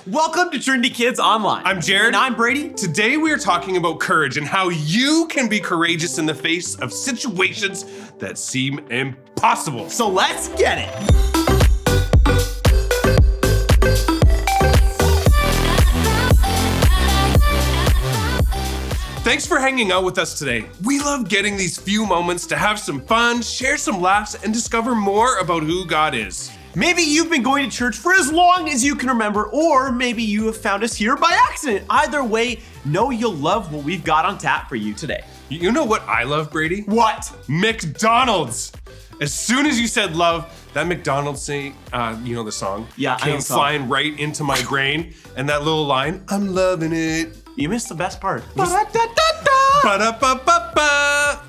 Welcome to Trinity Kids Online. I'm Jared. And I'm Brady. Today we are talking about courage and how you can be courageous in the face of situations that seem impossible. So let's get it. Thanks for hanging out with us today. We love getting these few moments to have some fun, share some laughs, and discover more about who God is. Maybe you've been going to church for as long as you can remember, or maybe you have found us here by accident. Either way, know you'll love what we've got on tap for you today. You know what I love, Brady? What? McDonald's. As soon as you said love, that McDonald's thing, you know the song? Yeah, I know came the song. flying right into my brain. And that little line, I'm loving it. You missed the best part. Ba-da-ba-ba-ba.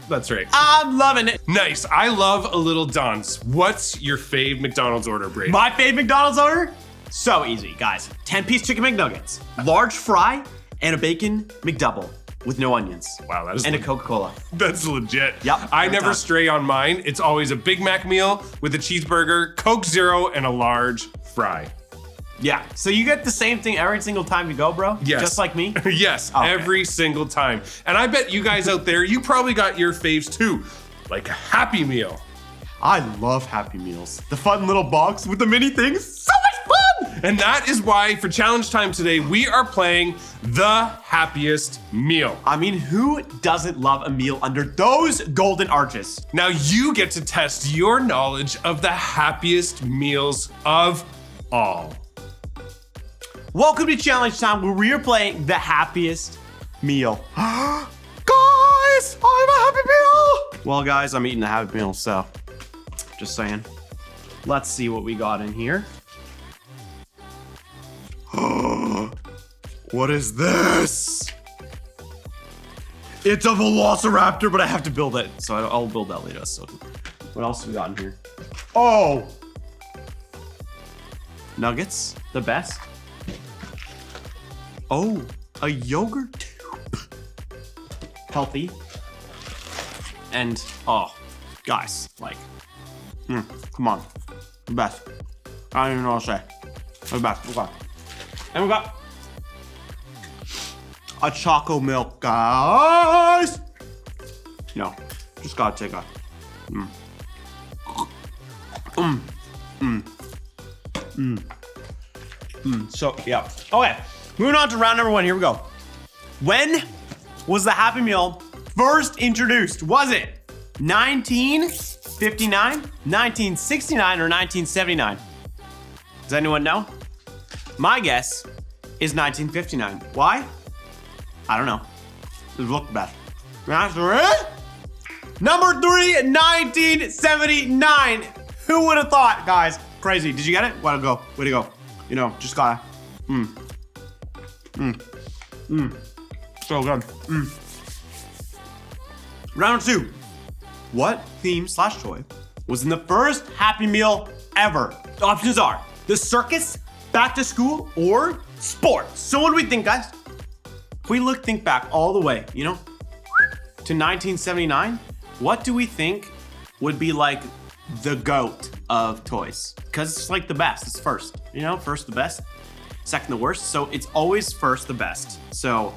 That's right. I'm loving it. Nice. I love a little Don's. What's your fave McDonald's order, Brady? My fave McDonald's order? So easy, guys. 10-piece chicken McNuggets, large fry, and a bacon McDouble with no onions. Wow, that is And a Coca-Cola. That's legit. Yep, I every never time. stray on mine. It's always a Big Mac meal with a cheeseburger, Coke Zero, and a large fry. Yeah, so you get the same thing every single time you go, bro? Yes. Just like me? Yes, Okay. every single time. And I bet you guys out there, you probably got your faves too, like a Happy Meal. I love Happy Meals. The fun little box with the mini things. So much fun! And that is why for challenge time today, we are playing the happiest meal. I mean, who doesn't love a meal under those golden arches? Now you get to test your knowledge of the happiest meals of all. Welcome to challenge time where we are playing the happiest meal. Guys, I'm a Happy Meal! Well, guys, I'm eating a Happy Meal, so just saying. Let's see what we got in here. What is this? It's a Velociraptor, but I have to build it. So I'll build that later. So what else we got in here? Oh! Nuggets, the best. Oh, a yogurt tube. Healthy. And, oh, guys, like, come on. The best. I don't even know what to say. The best. Okay. And we got a Choco Milk, guys. No, just gotta take a, So, yeah. Okay, moving on to round number one. Here we go. When was the Happy Meal first introduced? Was it 1959, 1969, or 1979? Does anyone know? My guess is 1959. Why? I don't know. It looked bad. The answer is number 3, 1979. Who would have thought, guys? Crazy. Did you get it? Way to go. Way to go. You know, just gotta. So good. Round 2. What theme/toy was in the first Happy Meal ever? The options are the circus, back to school, or sports. So what do we think, guys? If we think back all the way, you know, to 1979, what do we think would be like the GOAT of toys? Because it's like the best. It's first, you know, first the best, second the worst. So it's always first the best. So,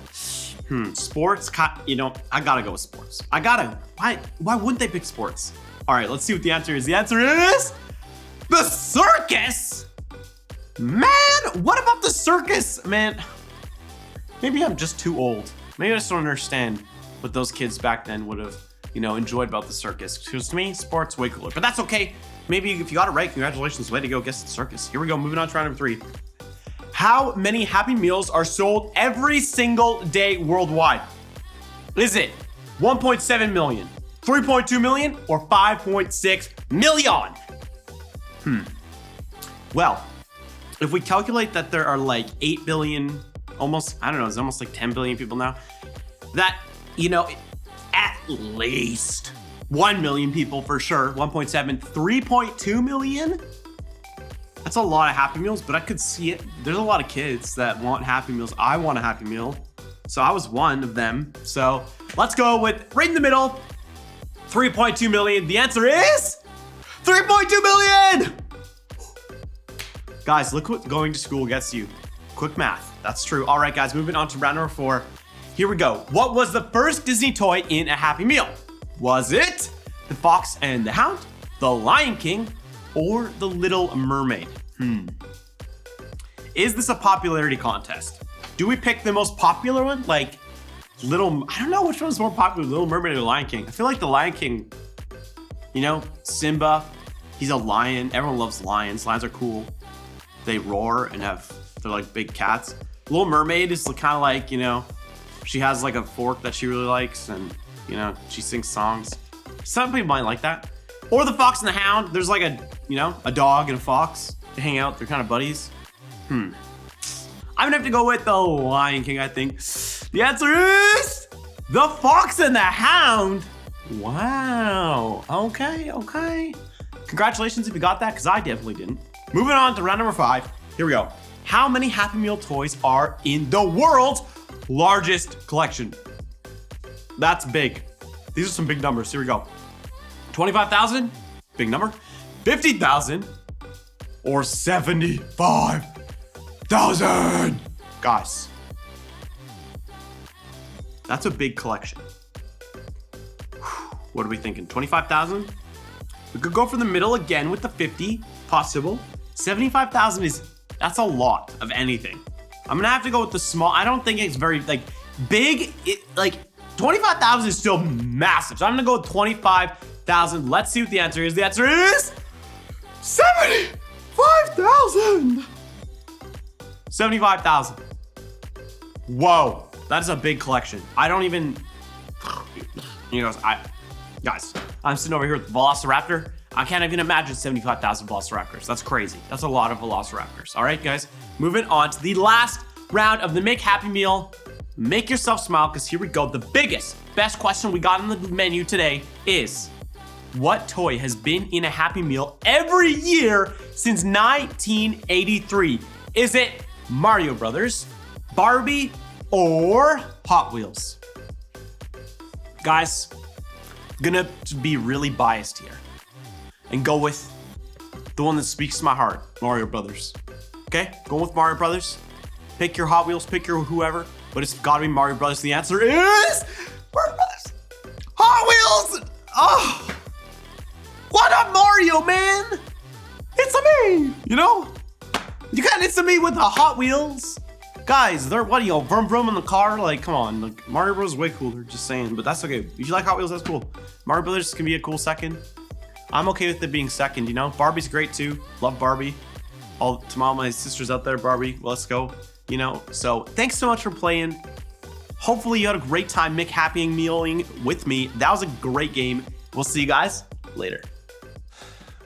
sports, you know, I gotta go with sports. Why wouldn't they pick sports? All right, let's see what the answer is. The answer is the circus. Man, what about the circus? Man, maybe I'm just too old. Maybe I just don't understand what those kids back then would have, you know, enjoyed about the circus. Because to me, sports way cooler. But that's okay. Maybe if you got it right, congratulations. Way to go, guess the circus. Here we go, moving on to round number 3. How many Happy Meals are sold every single day worldwide? Is it 1.7 million, 3.2 million, or 5.6 million? Well, if we calculate that there are like 8 billion, almost, I don't know, it's almost like 10 billion people now, that, you know, at least 1 million people for sure, 1.7, 3.2 million? That's a lot of Happy Meals, but I could see it. There's a lot of kids that want Happy Meals. I want a Happy Meal. So I was one of them. So let's go with right in the middle, 3.2 million. The answer is 3.2 million! Guys, look what going to school gets you. Quick math. That's true. All right, guys, moving on to round number 4. Here we go. What was the first Disney toy in a Happy Meal? Was it The Fox and the Hound, The Lion King, or The Little Mermaid? Is this a popularity contest? Do we pick the most popular one? Like I don't know which one's more popular, Little Mermaid or The Lion King. I feel like The Lion King, you know, Simba, he's a lion. Everyone loves lions. Lions are cool. They roar and they're like big cats. Little Mermaid is kind of like, you know, she has like a fork that she really likes and, you know, she sings songs. Some people might like that. Or The Fox and the Hound. There's like a dog and a fox. They hang out. They're kind of buddies. I'm gonna have to go with The Lion King, I think. The answer is The Fox and the Hound. Wow. Okay. Congratulations if you got that, because I definitely didn't. Moving on to round number 5. Here we go. How many Happy Meal toys are in the world's largest collection? That's big. These are some big numbers. Here we go. 25,000, big number. 50,000 or 75,000. Guys, that's a big collection. What are we thinking? 25,000? We could go for the middle again with the 50, possible. 75,000 that's a lot of anything. I'm gonna have to go with the small. I don't think it's very big. 25,000 is still massive. So I'm gonna go with 25,000. Let's see what the answer is. The answer is 75,000. 75,000. Whoa, that is a big collection. I don't even, guys, I'm sitting over here with the Velociraptor. I can't even imagine 75,000 Velociraptors. That's crazy. That's a lot of Velociraptors. All right, guys, moving on to the last round of the Make Happy Meal. Make yourself smile, because here we go. The best question we got on the menu today is, what toy has been in a Happy Meal every year since 1983? Is it Mario Brothers, Barbie, or Hot Wheels? Guys, I'm gonna be really biased here and go with the one that speaks to my heart, Mario Brothers. Okay, going with Mario Brothers. Pick your Hot Wheels, pick your whoever, but it's gotta be Mario Brothers. The answer is Mario Brothers. Hot Wheels! Oh, what up, Mario, man? It's a me, you know? You can't it's a me with the Hot Wheels. Guys, they're, what are you, vroom vroom in the car? Like, come on, like, Mario Bros is way cooler, just saying, but that's okay. If you like Hot Wheels, that's cool. Mario Brothers can be a cool second. I'm okay with it being second, you know? Barbie's great too, love Barbie. To all my sisters out there, Barbie, let's go, you know? So, thanks so much for playing. Hopefully you had a great time Make Happy Mealing with me. That was a great game. We'll see you guys later.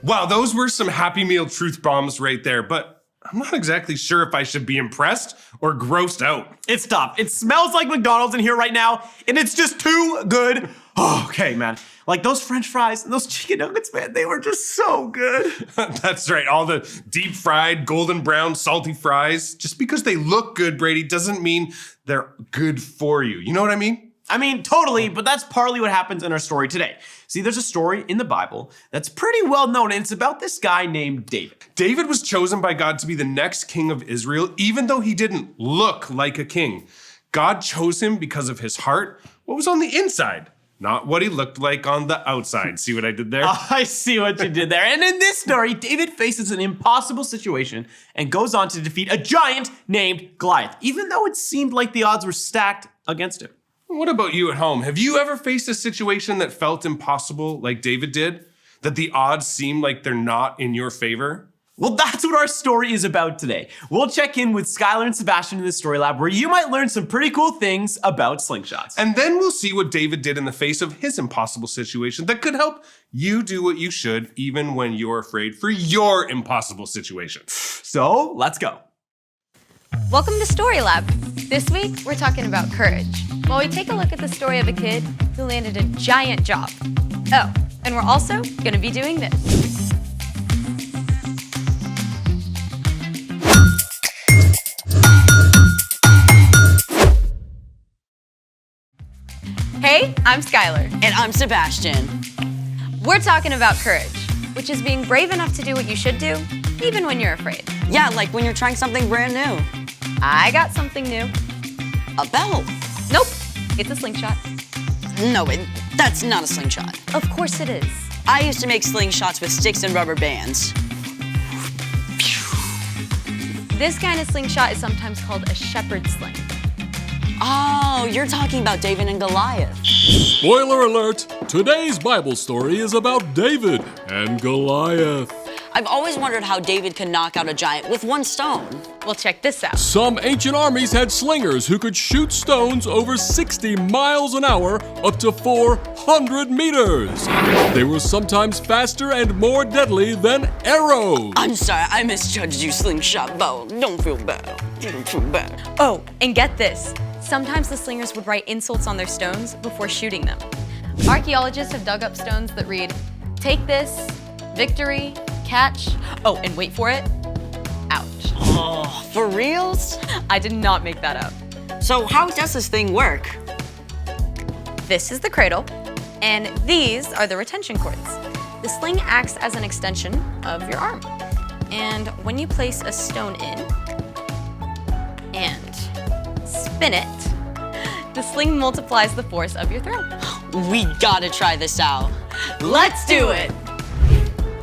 Wow, those were some Happy Meal truth bombs right there, but I'm not exactly sure if I should be impressed or grossed out. It's tough. It smells like McDonald's in here right now, and it's just too good. Oh, okay, man. Like those French fries and those chicken nuggets, man, they were just so good. That's right. All the deep fried, golden brown, salty fries. Just because they look good, Brady, doesn't mean they're good for you. You know what I mean? I mean, totally, but that's partly what happens in our story today. See, there's a story in the Bible that's pretty well known, and it's about this guy named David. David was chosen by God to be the next king of Israel, even though he didn't look like a king. God chose him because of his heart, what was on the inside, not what he looked like on the outside. See what I did there? I see what you did there. And in this story, David faces an impossible situation and goes on to defeat a giant named Goliath, even though it seemed like the odds were stacked against him. What about you at home? Have you ever faced a situation that felt impossible like David did? That the odds seem like they're not in your favor? Well, that's what our story is about today. We'll check in with Skylar and Sebastian in the Story Lab, where you might learn some pretty cool things about slingshots. And then we'll see what David did in the face of his impossible situation that could help you do what you should, even when you're afraid for your impossible situation. So, let's go. Welcome to Story Lab. This week, we're talking about courage, while we take a look at the story of a kid who landed a giant job. Oh, and we're also gonna be doing this. Hey, I'm Skylar. And I'm Sebastian. We're talking about courage, which is being brave enough to do what you should do, even when you're afraid. Yeah, like when you're trying something brand new. I got something new. A bell? Nope, it's a slingshot. No, that's not a slingshot. Of course it is. I used to make slingshots with sticks and rubber bands. This kind of slingshot is sometimes called a shepherd's sling. Oh, you're talking about David and Goliath. Spoiler alert! Today's Bible story is about David and Goliath. I've always wondered how David could knock out a giant with one stone. Well, check this out. Some ancient armies had slingers who could shoot stones over 60 miles an hour up to 400 meters. They were sometimes faster and more deadly than arrows. I'm sorry, I misjudged you, slingshot bow. Don't feel bad. Don't feel bad. Oh, and get this. Sometimes the slingers would write insults on their stones before shooting them. Archaeologists have dug up stones that read, "Take this, victory, catch." Oh, and wait for it, ouch. Oh, for reals? I did not make that up. So how does this thing work? This is the cradle, and these are the retention cords. The sling acts as an extension of your arm. And when you place a stone in and spin it, the sling multiplies the force of your throw. We gotta try this out. Let's do it!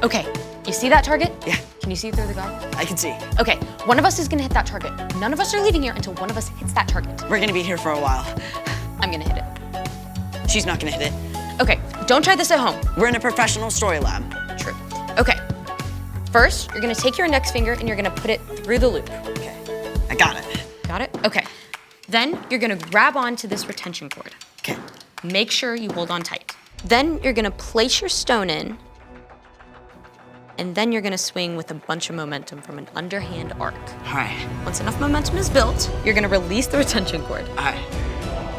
Okay, you see that target? Yeah. Can you see through the guard? I can see. Okay, one of us is gonna hit that target. None of us are leaving here until one of us hits that target. We're gonna be here for a while. I'm gonna hit it. She's not gonna hit it. Okay, don't try this at home. We're in a professional story lab. True. Okay, first, you're gonna take your index finger and you're gonna put it through the loop. Okay, I got it. Got it? Okay. Then you're gonna grab onto this retention cord. Okay. Make sure you hold on tight. Then you're gonna place your stone in, and then you're gonna swing with a bunch of momentum from an underhand arc. All right. Once enough momentum is built, you're gonna release the retention cord. All right.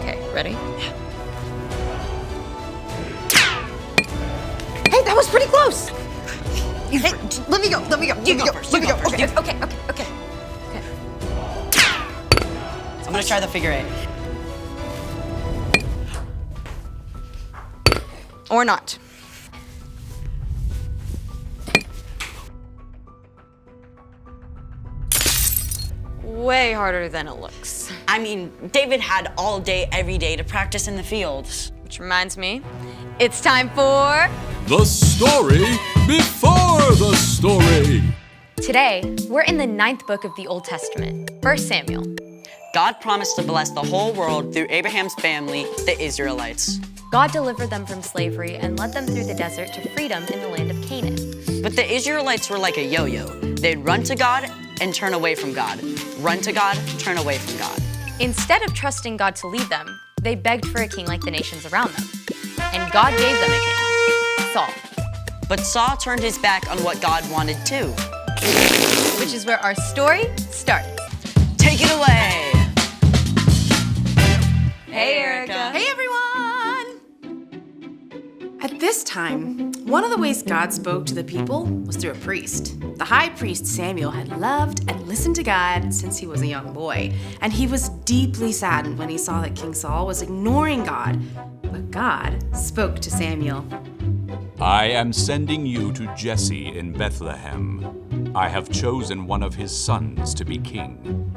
Okay, ready? Hey, that was pretty close. Hey, let me go. Let me go. You let me go go. first. Let me go Okay, first. okay. I'm gonna try the figure eight. Or not. Way harder than it looks. I mean, David had all day, every day to practice in the fields. Which reminds me, it's time for... The story before the story. Today, we're in the 9th book of the Old Testament, 1 Samuel. God promised to bless the whole world through Abraham's family, the Israelites. God delivered them from slavery and led them through the desert to freedom in the land of Canaan. But the Israelites were like a yo-yo. They'd run to God and turn away from God. Run to God, turn away from God. Instead of trusting God to lead them, they begged for a king like the nations around them. And God gave them a king, Saul. But Saul turned his back on what God wanted too. Which is where our story starts. Take it away! Hey, Erica. Hey everyone! At this time, one of the ways God spoke to the people was through a priest. The high priest Samuel had loved and listened to God since he was a young boy, and he was deeply saddened when he saw that King Saul was ignoring God. But God spoke to Samuel. I am sending you to Jesse in Bethlehem. I have chosen one of his sons to be king.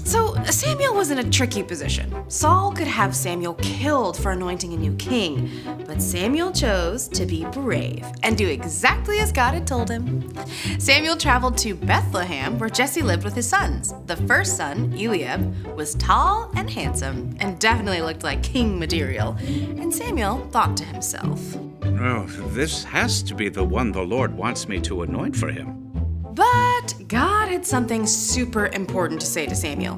So Samuel was in a tricky position. Saul could have Samuel killed for anointing a new king, but Samuel chose to be brave and do exactly as God had told him. Samuel traveled to Bethlehem, where Jesse lived with his sons. The first son, Eliab, was tall and handsome and definitely looked like king material. And Samuel thought to himself, "Oh, this has to be the one the Lord wants me to anoint for him." but God had something super important to say to Samuel.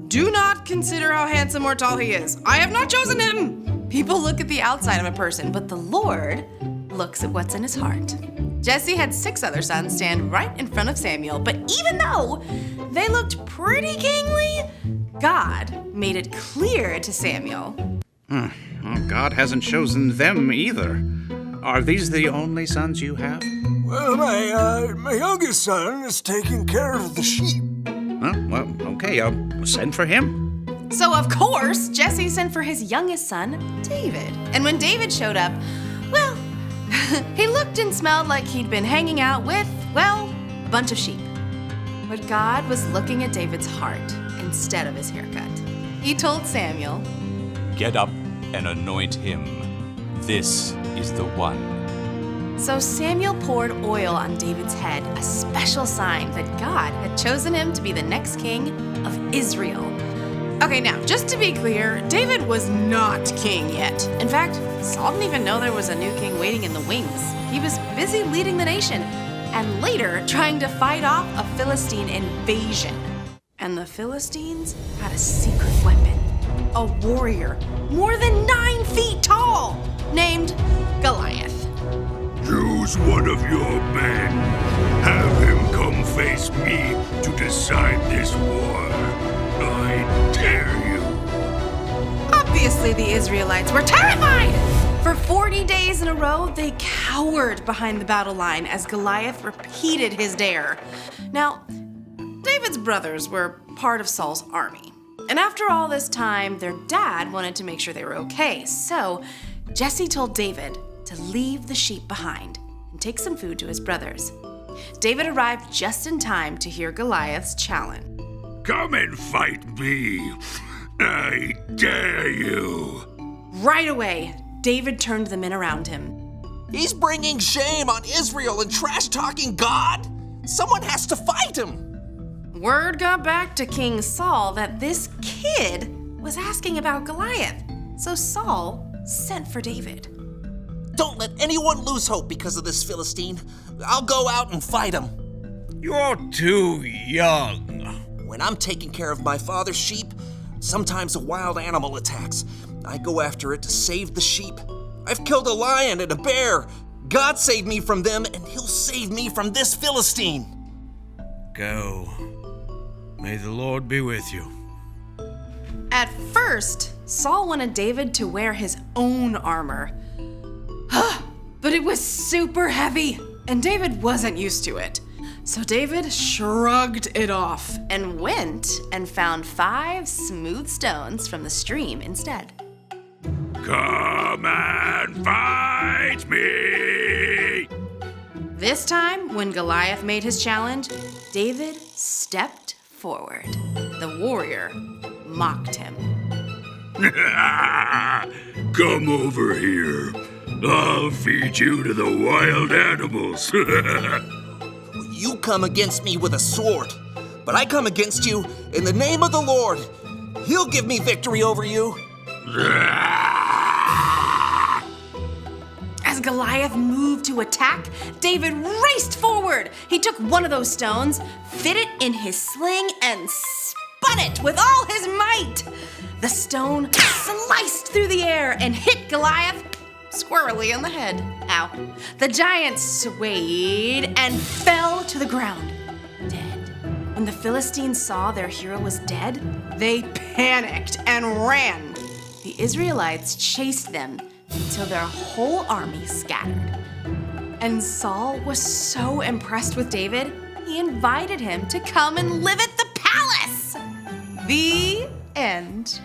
Do not consider how handsome or tall he is. I have not chosen him. People look at the outside of a person, but the Lord looks at what's in his heart. Jesse had 6 other sons stand right in front of Samuel, but even though they looked pretty kingly, God made it clear to Samuel. Well, God hasn't chosen them either. Are these the only sons you have? Well, my youngest son is taking care of the sheep. Well, okay, I'll send for him. So of course, Jesse sent for his youngest son, David. And when David showed up, well, he looked and smelled like he'd been hanging out with, well, a bunch of sheep. But God was looking at David's heart instead of his haircut. He told Samuel, Get up and anoint him. This is the one. So Samuel poured oil on David's head, a special sign that God had chosen him to be the next king of Israel. Okay, now, just to be clear, David was not king yet. In fact, Saul didn't even know there was a new king waiting in the wings. He was busy leading the nation, and later trying to fight off a Philistine invasion. And the Philistines had a secret weapon, a warrior more than 9 feet tall, named Goliath. Choose one of your men. Have him come face me to decide this war. I dare you. Obviously, the Israelites were terrified! For 40 days in a row, they cowered behind the battle line as Goliath repeated his dare. Now, David's brothers were part of Saul's army. And after all this time, their dad wanted to make sure they were okay. So, Jesse told David to leave the sheep behind and take some food to his brothers. David arrived just in time to hear Goliath's challenge. Come and fight me. I dare you. Right away, David turned the men around him. He's bringing shame on Israel and trash-talking God. Someone has to fight him. Word got back to King Saul that this kid was asking about Goliath. So Saul sent for David. Don't let anyone lose hope because of this Philistine. I'll go out and fight him. You're too young. When I'm taking care of my father's sheep, sometimes a wild animal attacks. I go after it to save the sheep. I've killed a lion and a bear. God saved me from them, and he'll save me from this Philistine. Go. May the Lord be with you. At first, Saul wanted David to wear his own armor. But it was super heavy, and David wasn't used to it. So David shrugged it off and went and found 5 smooth stones from the stream instead. Come and fight me! This time, when Goliath made his challenge, David stepped forward. The warrior mocked him. Come over here. I'll feed you to the wild animals. You come against me with a sword, but I come against you in the name of the Lord. He'll give me victory over you. As Goliath moved to attack, David raced forward. He took one of those stones, fit it in his sling, and spun it with all his might. The stone sliced through the air and hit Goliath squarely on the head. Ow. The giant swayed and fell to the ground, dead. When the Philistines saw their hero was dead, they panicked and ran. The Israelites chased them until their whole army scattered. And Saul was so impressed with David, he invited him to come and live at the palace. The end.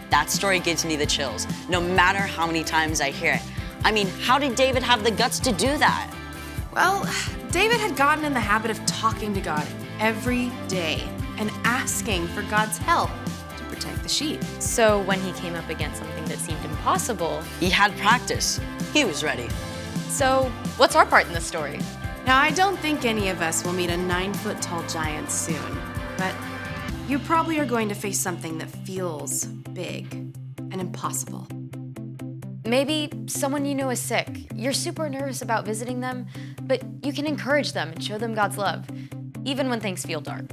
That story gives me the chills, no matter how many times I hear it. I mean, how did David have the guts to do that? Well, David had gotten in the habit of talking to God every day and asking for God's help to protect the sheep. So when he came up against something that seemed impossible, He had practice. He was ready. so what's our part in the story? Now, I don't think any of us will meet a 9-foot-tall giant soon, but you probably are going to face something that feels big and impossible. Maybe someone you know is sick. You're super nervous about visiting them, but you can encourage them and show them God's love, even when things feel dark.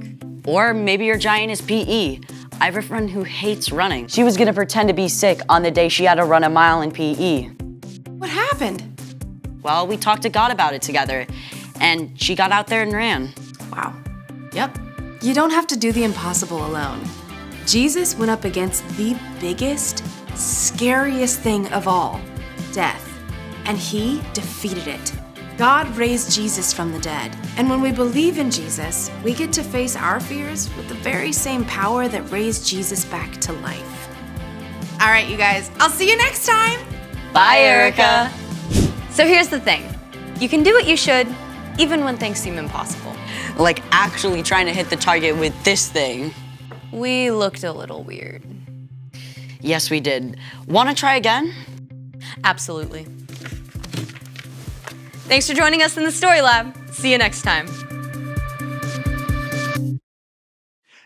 Or maybe your giant is PE. I have a friend who hates running. She was gonna pretend to be sick on the day she had to run a mile in PE. What happened? Well, we talked to God about it together, and she got out there and ran. Wow. Yep. You don't have to do the impossible alone. Jesus went up against the biggest, scariest thing of all, death, and he defeated it. God raised Jesus from the dead, and when we believe in Jesus, we get to face our fears with the very same power that raised Jesus back to life. All right, you guys, I'll see you next time. Bye, Erica. So here's the thing. You can do what you should, even when things seem impossible. Like actually trying to hit the target with this thing. We looked a little weird. Yes, we did. Want to try again? Absolutely. Thanks for joining us in the Story Lab. See you next time.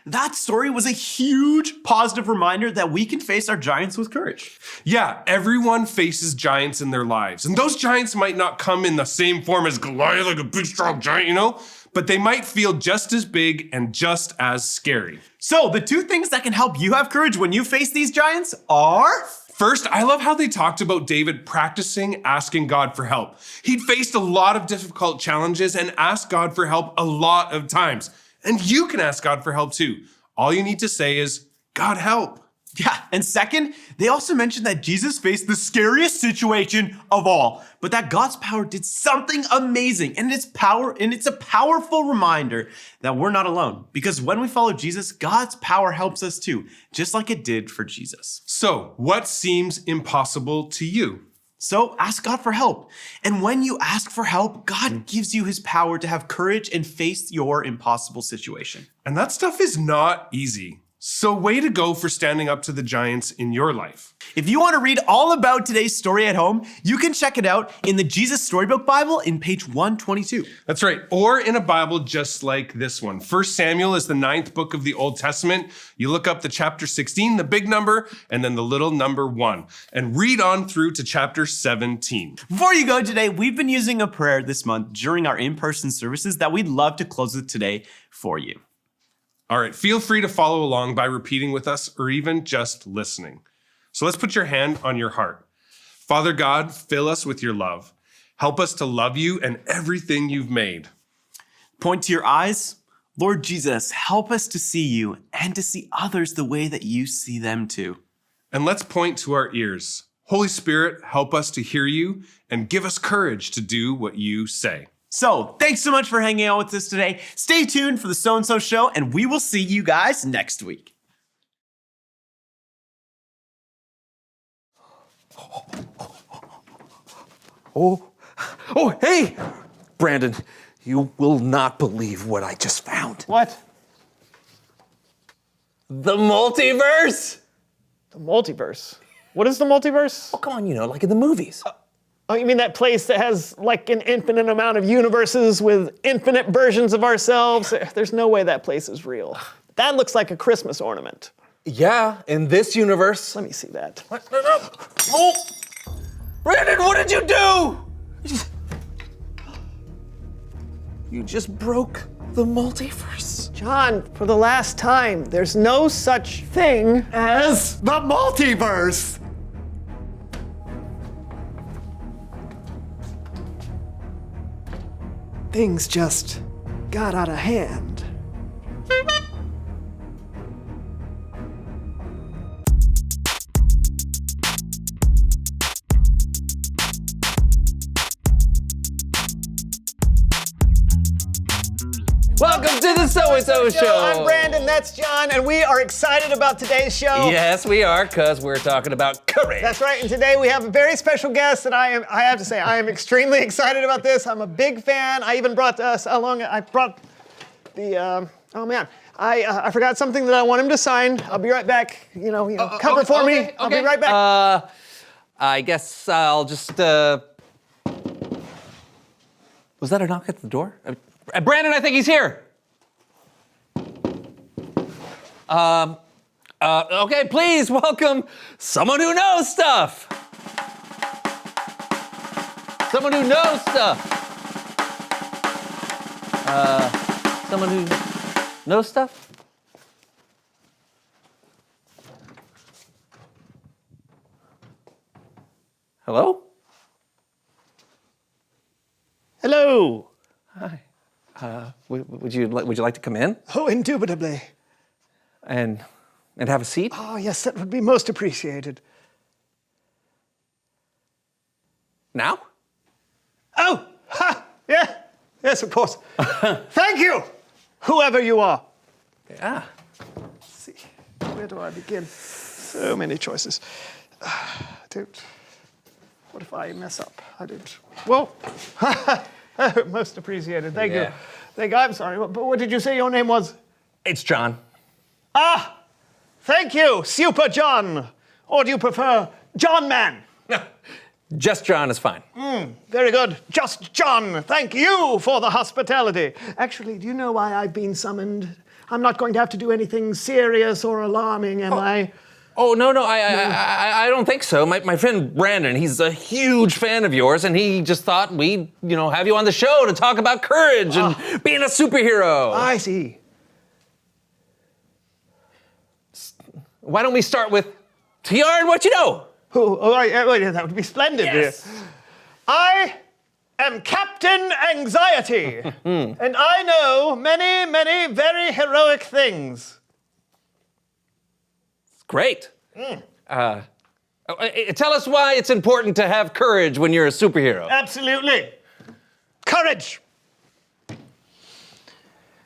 That story was a huge positive reminder that we can face our giants with courage. Yeah, everyone faces giants in their lives. And those giants might not come in the same form as Goliath, like a big strong giant, you know? But they might feel just as big and just as scary. So the two things that can help you have courage when you face these giants are... First, I love how they talked about David practicing asking God for help. He'd faced a lot of difficult challenges and asked God for help a lot of times. And you can ask God for help too. All you need to say is, God help. Yeah, and second, they also mentioned that Jesus faced the scariest situation of all, but that God's power did something amazing, and it's a powerful reminder that we're not alone. Because when we follow Jesus, God's power helps us too, just like it did for Jesus. So, what seems impossible to you? So ask God for help. And when you ask for help, God gives you his power to have courage and face your impossible situation. And that stuff is not easy. So way to go for standing up to the giants in your life. If you want to read all about today's story at home, you can check it out in the Jesus Storybook Bible in page 122. That's right, or in a Bible just like this one. 1 Samuel is the 9th book of the Old Testament. You look up the chapter 16, the big number, and then the little number 1, and read on through to chapter 17. Before you go today, we've been using a prayer this month during our in-person services that we'd love to close with today for you. All right, feel free to follow along by repeating with us or even just listening. So let's put your hand on your heart. Father God, fill us with your love. Help us to love you and everything you've made. Point to your eyes. Lord Jesus, help us to see you and to see others the way that you see them too. And let's point to our ears. Holy Spirit, help us to hear you and give us courage to do what you say. So, thanks so much for hanging out with us today. Stay tuned for the So-and-So Show, and we will see you guys next week. Oh, hey! Brandon, you will not believe what I just found. What? The multiverse! The multiverse? What is the multiverse? Oh, come on, you know, like in the movies. Oh, you mean that place that has like an infinite amount of universes with infinite versions of ourselves? There's no way that place is real. That looks like a Christmas ornament. Yeah, in this universe. Let me see that. What? No. Oh! Brandon, what did you do? You just broke the multiverse. John, for the last time, there's no such thing as the multiverse. Things just got out of hand. Welcome to the So-and-So Show. I'm Brandon, that's John, and we are excited about today's show. Yes, we are, because we're talking about courage. That's right, and today we have a very special guest that I have to say, I am extremely excited about this. I'm a big fan. I even brought us along, I brought the, oh man, I forgot something that I want him to sign. I'll be right back. Cover okay, for me. okay. I'll be right back. I guess I'll just, Was that a knock at the door? Brandon, I think he's here. Okay, please welcome someone who knows stuff. Someone who knows stuff. Someone who knows stuff? Hello? Hello. Hi. Would you like to come in Oh, indubitably. and have a seat? Oh, yes, that would be most appreciated. Now? Oh, ha, yeah, yes, of course. Thank you, whoever you are. Yeah. Let's see, where do I begin? So many choices. What if I mess up? I don't. Whoa. Most appreciated. Thank you. I'm sorry, but what did you say your name was? It's John. Ah, thank you, Super John. Or do you prefer John Man? Just John is fine. Very good. Just John, thank you for the hospitality. Actually, do you know why I've been summoned? I'm not going to have to do anything serious or alarming, am I? Oh, no, I don't think so. My friend Brandon, he's a huge fan of yours, and he just thought we'd, have you on the show to talk about courage and being a superhero. I see. Why don't we start with TR and what you know? That would be splendid. Yes. I am Captain Anxiety, and I know many, many very heroic things. Great. Tell us why it's important to have courage when you're a superhero. Absolutely. Courage.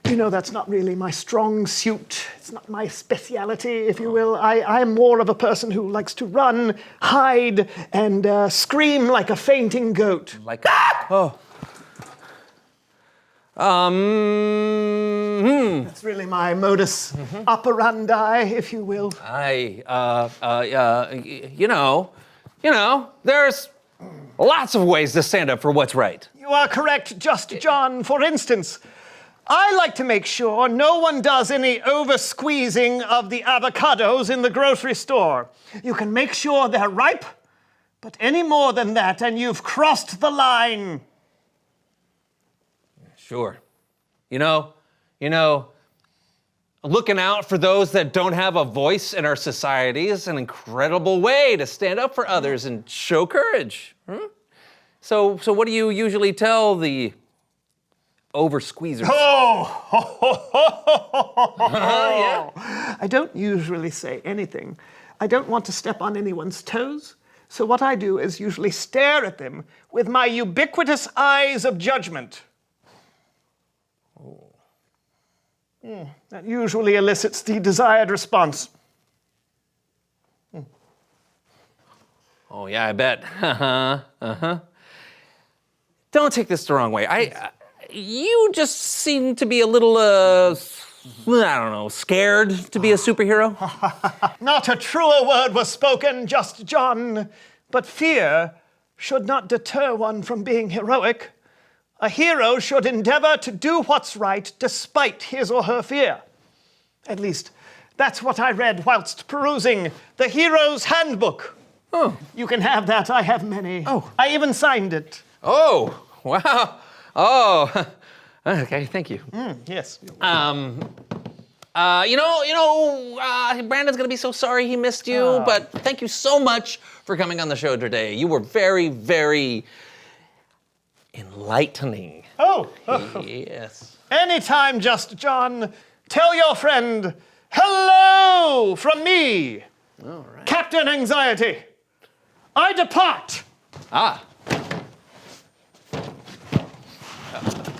That's not really my strong suit. It's not my speciality, if you will. I'm more of a person who likes to run, hide, and scream like a fainting goat. Like That's really my modus operandi, if you will. There's lots of ways to stand up for what's right. You are correct, Just John. For instance, I like to make sure no one does any over-squeezing of the avocados in the grocery store. You can make sure they're ripe, but any more than that and you've crossed the line. Sure. Looking out for those that don't have a voice in our society is an incredible way to stand up for others and show courage. So what do you usually tell the over-squeezers? Yeah. I don't usually say anything. I don't want to step on anyone's toes. So what I do is usually stare at them with my ubiquitous eyes of judgment. That usually elicits the desired response. Oh, yeah, I bet. Don't take this the wrong way. You just seem to be a little, scared to be a superhero. Not a truer word was spoken, Just John. But fear should not deter one from being heroic. A hero should endeavor to do what's right despite his or her fear. At least, that's what I read whilst perusing the Hero's Handbook. Oh. You can have that. I have many. Oh. I even signed it. Oh, wow. Oh, okay, thank you. Yes. Brandon's gonna be so sorry he missed you, but thank you so much for coming on the show today. You were very, very enlightening. Oh. Yes. Anytime, Just John. Tell your friend, hello from me, All right. Captain Anxiety. I depart.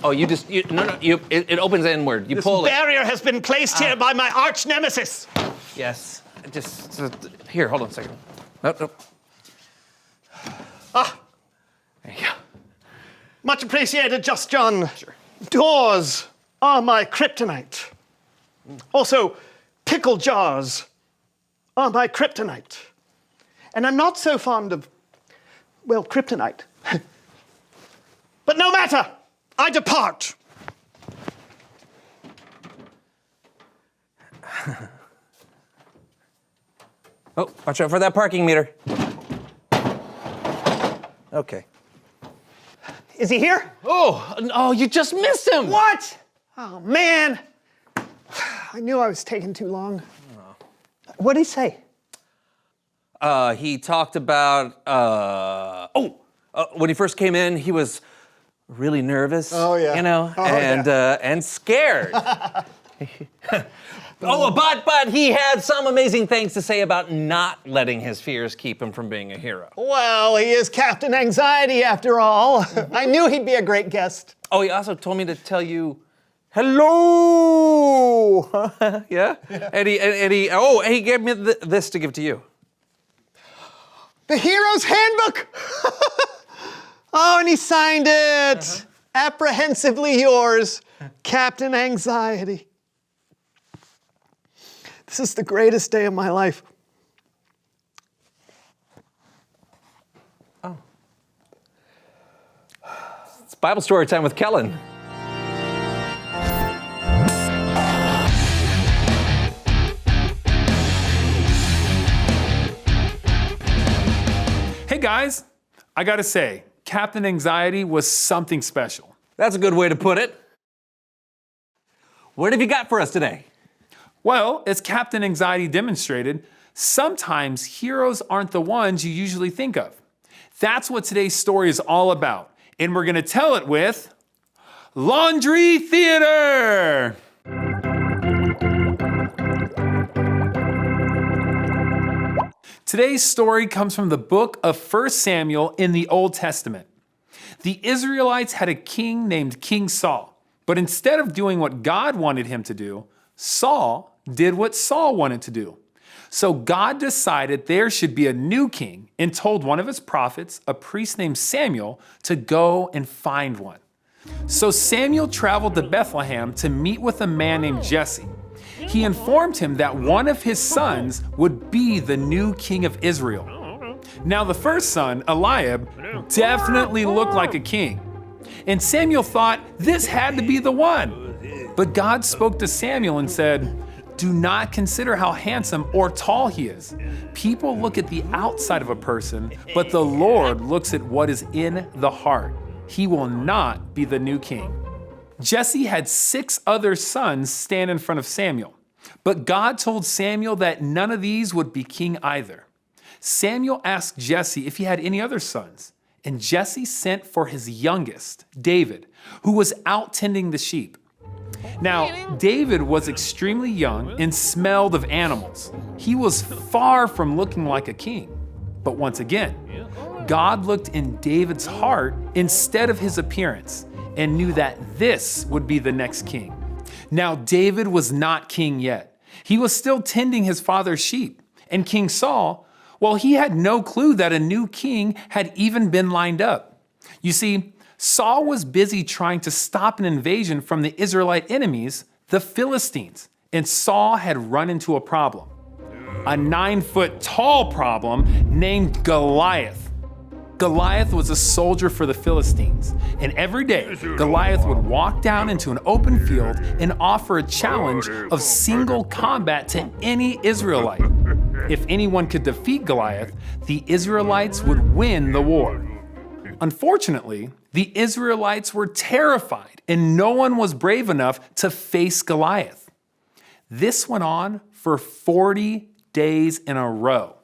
It opens inward. You pull it. This barrier has been placed here by my arch nemesis. Yes. Here, hold on a second. Nope. There you go. Much appreciated, Just John. Sure. Doors are my kryptonite. Also, pickle jars are my kryptonite. And I'm not so fond of, kryptonite. But no matter, I depart. Oh, watch out for that parking meter. Okay. Is he here? Oh, you just missed him. What? Oh, man. I knew I was taking too long. What did he say? He talked about, when he first came in, he was really nervous. Oh, yeah. And scared. But he had some amazing things to say about not letting his fears keep him from being a hero. Well, he is Captain Anxiety after all. I knew he'd be a great guest. Oh, he also told me to tell you hello. Yeah? And he gave me this to give to you. The Hero's Handbook. Oh, and he signed it. apprehensively yours, Captain Anxiety. This is the greatest day of my life. Oh. It's Bible story time with Kellen. Hey guys, I gotta say, Captain Anxiety was something special. That's a good way to put it. What have you got for us today? Well, as Captain Anxiety demonstrated, sometimes heroes aren't the ones you usually think of. That's what today's story is all about, and we're gonna tell it with Laundry Theater! Today's story comes from the book of 1 Samuel in the Old Testament. The Israelites had a king named King Saul, but instead of doing what God wanted him to do, Saul did what Saul wanted to do. So God decided there should be a new king and told one of his prophets, a priest named Samuel, to go and find one. So Samuel traveled to Bethlehem to meet with a man named Jesse. He informed him that one of his sons would be the new king of Israel. Now the first son, Eliab, definitely looked like a king. And Samuel thought this had to be the one. But God spoke to Samuel and said, "Do not consider how handsome or tall he is. People look at the outside of a person, but the Lord looks at what is in the heart. He will not be the new king." Jesse had 6 other sons stand in front of Samuel, but God told Samuel that none of these would be king either. Samuel asked Jesse if he had any other sons, and Jesse sent for his youngest, David, who was out tending the sheep. Now, David was extremely young and smelled of animals. He was far from looking like a king. But once again, God looked in David's heart instead of his appearance and knew that this would be the next king. Now, David was not king yet. He was still tending his father's sheep. And King Saul, well, he had no clue that a new king had even been lined up. You see, Saul was busy trying to stop an invasion from the Israelite enemies, the Philistines, and Saul had run into a problem. A 9-foot tall problem named Goliath. Goliath was a soldier for the Philistines, and every day Goliath would walk down into an open field and offer a challenge of single combat to any Israelite. If anyone could defeat Goliath, the Israelites would win the war. Unfortunately, the Israelites were terrified, and no one was brave enough to face Goliath. This went on for 40 days in a row.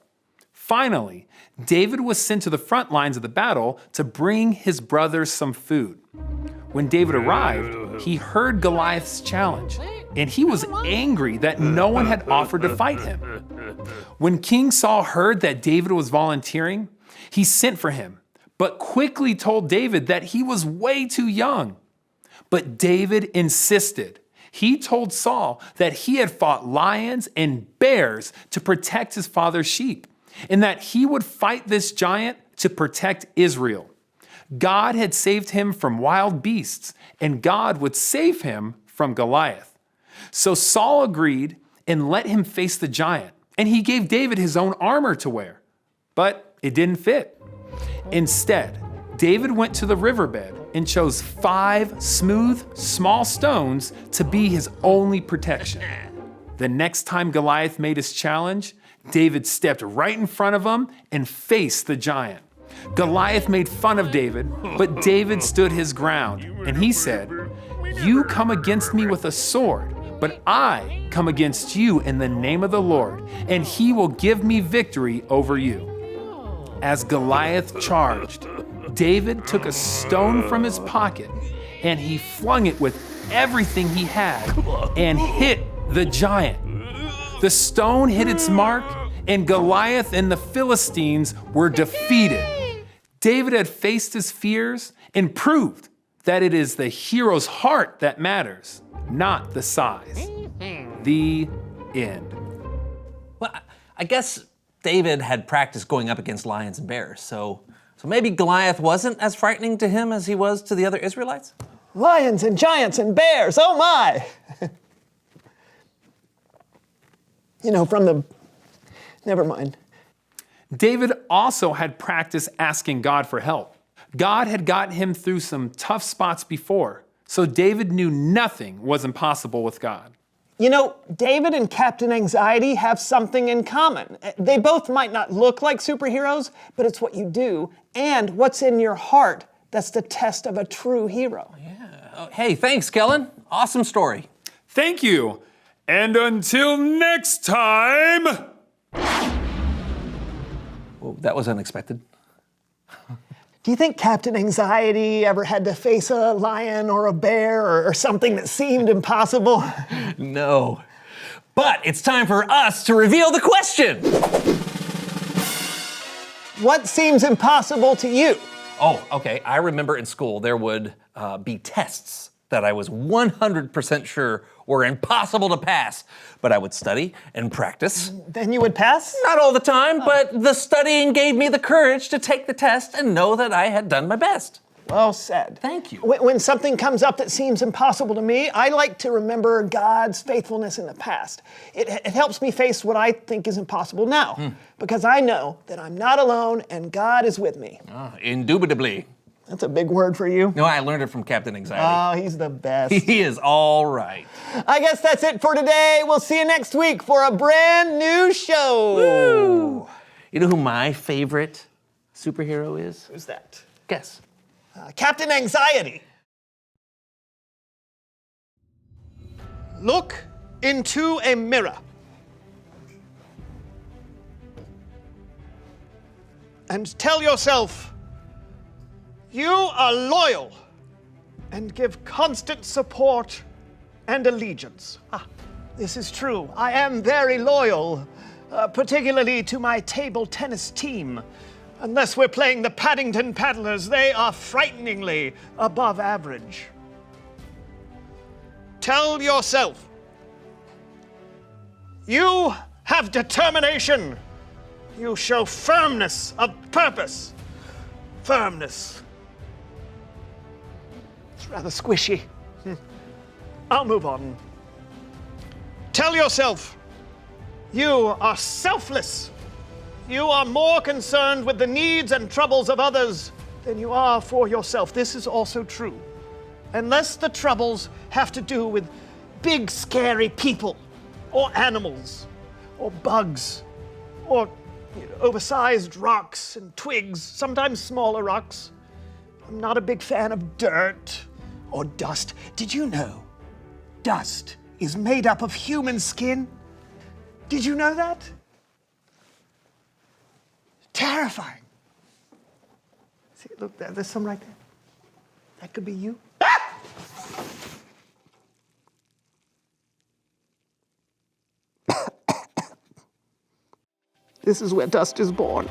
Finally, David was sent to the front lines of the battle to bring his brothers some food. When David arrived, he heard Goliath's challenge, and he was angry that no one had offered to fight him. When King Saul heard that David was volunteering, he sent for him, but quickly told David that he was way too young. But David insisted. He told Saul that he had fought lions and bears to protect his father's sheep, and that he would fight this giant to protect Israel. God had saved him from wild beasts, and God would save him from Goliath. So Saul agreed and let him face the giant, and he gave David his own armor to wear. But it didn't fit. Instead, David went to the riverbed and chose 5 smooth, small stones to be his only protection. The next time Goliath made his challenge, David stepped right in front of him and faced the giant. Goliath made fun of David, but David stood his ground, and he said, "You come against me with a sword, but I come against you in the name of the Lord, and he will give me victory over you." As Goliath charged, David took a stone from his pocket, and he flung it with everything he had and hit the giant. The stone hit its mark, and Goliath and the Philistines were defeated. David had faced his fears and proved that it is the hero's heart that matters, not the size. The end. Well, I guess David had practiced going up against lions and bears, so maybe Goliath wasn't as frightening to him as he was to the other Israelites? Lions and giants and bears, oh my! Never mind. David also had practice asking God for help. God had gotten him through some tough spots before, so David knew nothing was impossible with God. David and Captain Anxiety have something in common. They both might not look like superheroes, but it's what you do and what's in your heart that's the test of a true hero. Yeah. Hey, thanks, Kellen. Awesome story. Thank you. And until next time... Well, that was unexpected. Do you think Captain Anxiety ever had to face a lion or a bear or something that seemed impossible? No. But it's time for us to reveal the question. What seems impossible to you? Oh, okay. I remember in school there would be tests that I was 100% sure were impossible to pass, but I would study and practice. Then you would pass? Not all the time, but the studying gave me the courage to take the test and know that I had done my best. Well said. Thank you. When something comes up that seems impossible to me, I like to remember God's faithfulness in the past. It helps me face what I think is impossible now, because I know that I'm not alone and God is with me. Indubitably. That's a big word for you. No, I learned it from Captain Anxiety. Oh, he's the best. He is all right. I guess that's it for today. We'll see you next week for a brand new show. Woo! You know who my favorite superhero is? Who's that? Guess. Captain Anxiety. Look into a mirror. And tell yourself, you are loyal and give constant support and allegiance. This is true. I am very loyal, particularly to my table tennis team. Unless we're playing the Paddington Paddlers, they are frighteningly above average. Tell yourself, you have determination. You show firmness of purpose. Firmness. It's rather squishy. I'll move on. Tell yourself, you are selfless. You are more concerned with the needs and troubles of others than you are for yourself. This is also true. Unless the troubles have to do with big, scary people, or animals, or bugs, or oversized rocks and twigs, sometimes smaller rocks. I'm not a big fan of dirt or dust. Did you know dust is made up of human skin? Did you know that? Terrifying. See, look, there's some right there. That could be you. This is where dust is born.